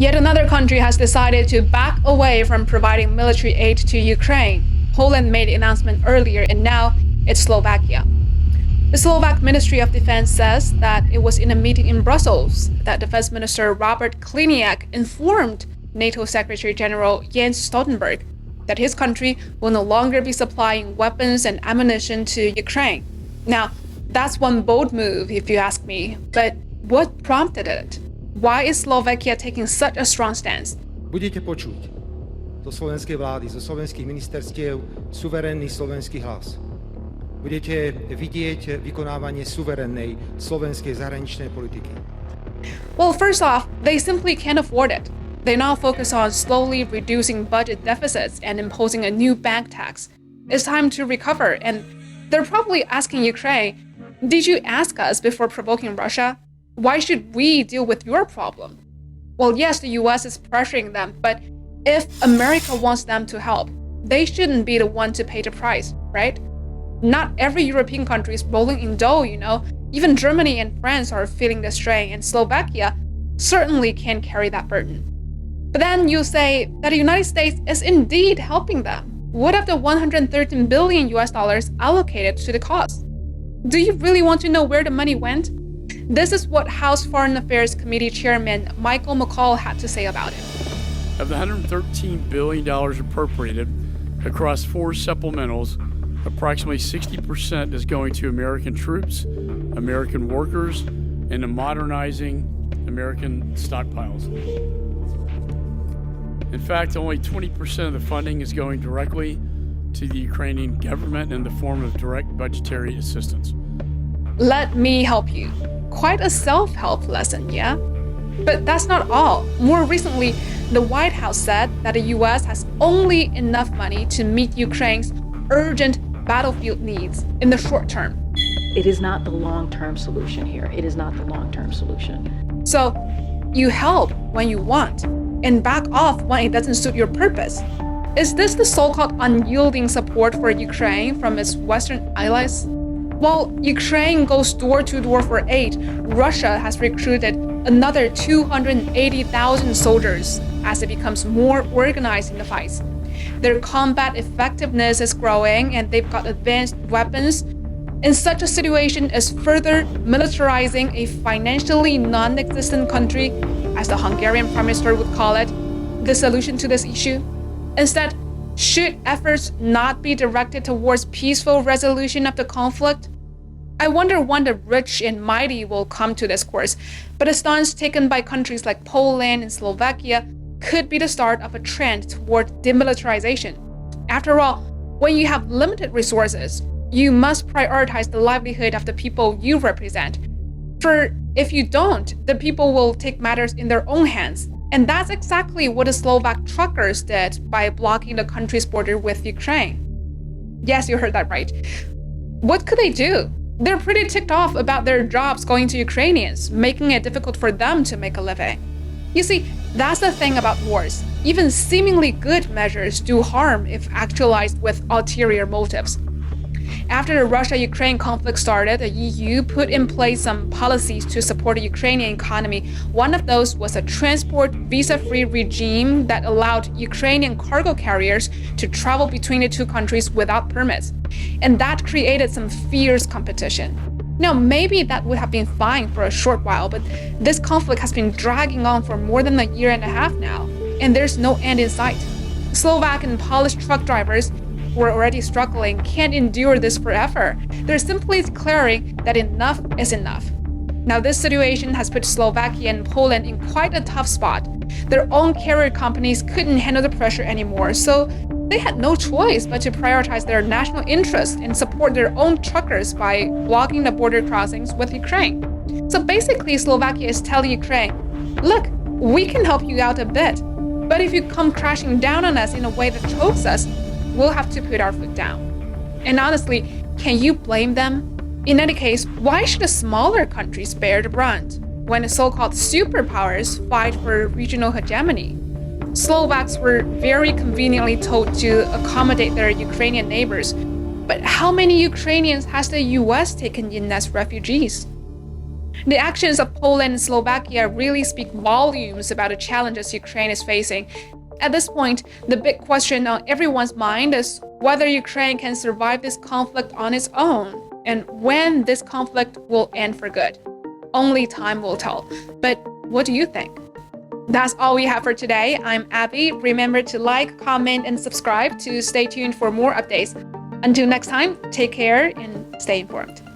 Yet another country has decided to back away from providing military aid to Ukraine. Poland made the announcement earlier, and now it's Slovakia. The Slovak Ministry of Defense says that it was in a meeting in Brussels that Defense Minister Robert Kliniak informed NATO Secretary General Jens Stoltenberg that his country will no longer be supplying weapons and ammunition to Ukraine. Now, that's one bold move, if you ask me, but what prompted it? Why is Slovakia taking such a strong stance? Budete počuť zo slovenskej vlády, zo slovenských ministerstiev suverénny slovenský hlas. Budete vidieť vykonávanie suverénnej slovenskej zahraničnej politiky. Well, first off, they simply can't afford it. They now focus on slowly reducing budget deficits and imposing a new bank tax. It's time to recover, and they're probably asking Ukraine, did you ask us before provoking Russia? Why should we deal with your problem? Well, yes, the US is pressuring them, but if America wants them to help, they shouldn't be the one to pay the price, right? Not every European country is rolling in dough, Even Germany and France are feeling the strain, and Slovakia certainly can't carry that burden. But then you say that the United States is indeed helping them. What of the $113 billion allocated to the cause? Do you really want to know where the money went? This is what House Foreign Affairs Committee Chairman Michael McCaul had to say about it. Of the $113 billion appropriated across 4 supplementals, approximately 60% is going to American troops, American workers, and to modernizing American stockpiles. In fact, only 20% of the funding is going directly to the Ukrainian government in the form of direct budgetary assistance. Let me help you. Quite a self-help lesson, yeah? But that's not all. More recently, the White House said that the US has only enough money to meet Ukraine's urgent battlefield needs in the short term. It is not the long-term solution here. It is not the long-term solution. So, you help when you want, and back off when it doesn't suit your purpose. Is this the so-called unyielding support for Ukraine from its Western allies? While Ukraine goes door to door for aid, Russia has recruited another 280,000 soldiers as it becomes more organized in the fights. Their combat effectiveness is growing, and they've got advanced weapons. In such a situation, is further militarizing a financially non-existent country, as the Hungarian Prime Minister would call it, the solution to this issue? Instead, should efforts not be directed towards peaceful resolution of the conflict? I wonder when the rich and mighty will come to this course, but a stance taken by countries like Poland and Slovakia could be the start of a trend toward demilitarization. After all, when you have limited resources, you must prioritize the livelihood of the people you represent. For if you don't, the people will take matters in their own hands. And that's exactly what the Slovak truckers did by blocking the country's border with Ukraine. Yes, you heard that right. What could they do? They're pretty ticked off about their jobs going to Ukrainians, making it difficult for them to make a living. You see, that's the thing about wars. Even seemingly good measures do harm if actualized with ulterior motives. After the Russia-Ukraine conflict started, the EU put in place some policies to support the Ukrainian economy. One of those was a transport visa-free regime that allowed Ukrainian cargo carriers to travel between the two countries without permits. And that created some fierce competition. Now, maybe that would have been fine for a short while, but this conflict has been dragging on for more than a year and a half now, and there's no end in sight. Slovak and Polish truck drivers who are already struggling can't endure this forever. They're simply declaring that enough is enough. Now, this situation has put Slovakia and Poland in quite a tough spot. Their own carrier companies couldn't handle the pressure anymore, so they had no choice but to prioritize their national interest and support their own truckers by blocking the border crossings with Ukraine. So basically, Slovakia is telling Ukraine, look, we can help you out a bit, but if you come crashing down on us in a way that chokes us, we'll have to put our foot down. And honestly, can you blame them? In any case, why should the smaller countries bear the brunt when the so-called superpowers fight for regional hegemony? Slovaks were very conveniently told to accommodate their Ukrainian neighbors, but how many Ukrainians has the US taken in as refugees? The actions of Poland and Slovakia really speak volumes about the challenges Ukraine is facing. At this point, the big question on everyone's mind is whether Ukraine can survive this conflict on its own and when this conflict will end for good. Only time will tell. But what do you think? That's all we have for today. I'm Abby. Remember to like, comment, and subscribe to stay tuned for more updates. Until next time, take care and stay informed.